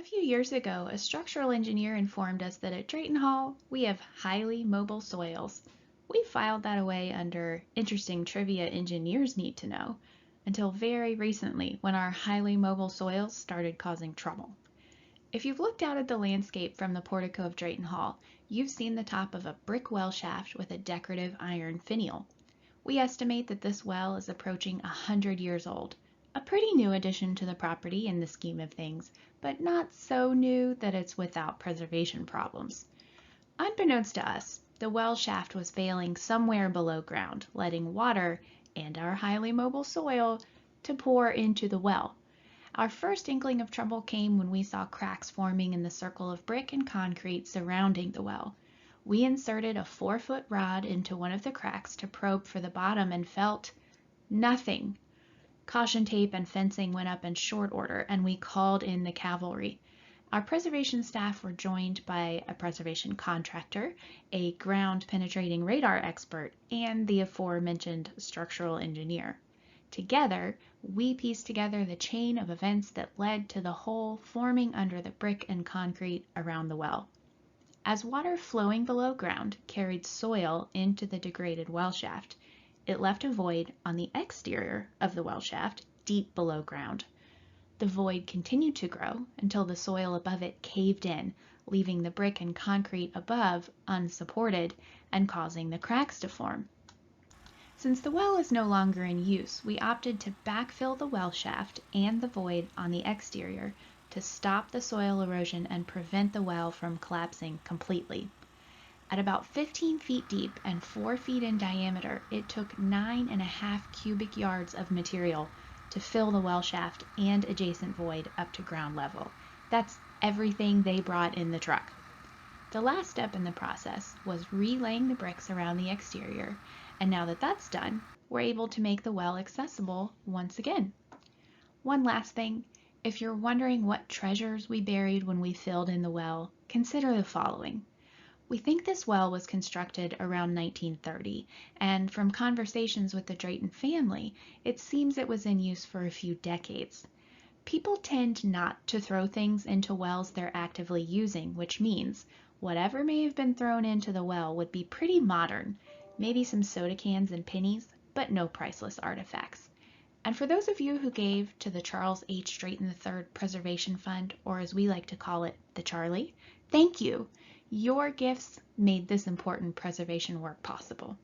few years ago, a structural engineer informed us that at Drayton Hall, we have highly mobile soils. We filed that away under interesting trivia engineers need to know until very recently when our highly mobile soils started causing trouble. If you've looked out at the landscape from the portico of Drayton Hall, you've seen the top of a brick well shaft with a decorative iron finial. We estimate that this well is approaching 100 years old. A pretty new addition to the property in the scheme of things, but not so new that it's without preservation problems. Unbeknownst to us, the well shaft was failing somewhere below ground, letting water and our highly mobile soil to pour into the well. Our first inkling of trouble came when we saw cracks forming in the circle of brick and concrete surrounding the well. We inserted a 4-foot rod into one of the cracks to probe for the bottom and felt nothing. Caution tape and fencing went up in short order, and we called in the cavalry. Our preservation staff were joined by a preservation contractor, a ground-penetrating radar expert, and the aforementioned structural engineer. Together, we pieced together the chain of events that led to the hole forming under the brick and concrete around the well. As water flowing below ground carried soil into the degraded well shaft, it left a void on the exterior of the well shaft, deep below ground. The void continued to grow until the soil above it caved in, leaving the brick and concrete above unsupported and causing the cracks to form. Since the well is no longer in use, we opted to backfill the well shaft and the void on the exterior to stop the soil erosion and prevent the well from collapsing completely. At about 15 feet deep and 4 feet in diameter, it took 9.5 cubic yards of material to fill the well shaft and adjacent void up to ground level. That's everything they brought in the truck. The last step in the process was relaying the bricks around the exterior, and now that that's done, we're able to make the well accessible once again. One last thing, if you're wondering what treasures we buried when we filled in the well, consider the following. We think this well was constructed around 1930, and from conversations with the Drayton family, it seems it was in use for a few decades. People tend not to throw things into wells they're actively using, which means whatever may have been thrown into the well would be pretty modern, maybe some soda cans and pennies, but no priceless artifacts. And for those of you who gave to the Charles H. Drayton III Preservation Fund, or as we like to call it, the Charlie, thank you. Your gifts made this important preservation work possible.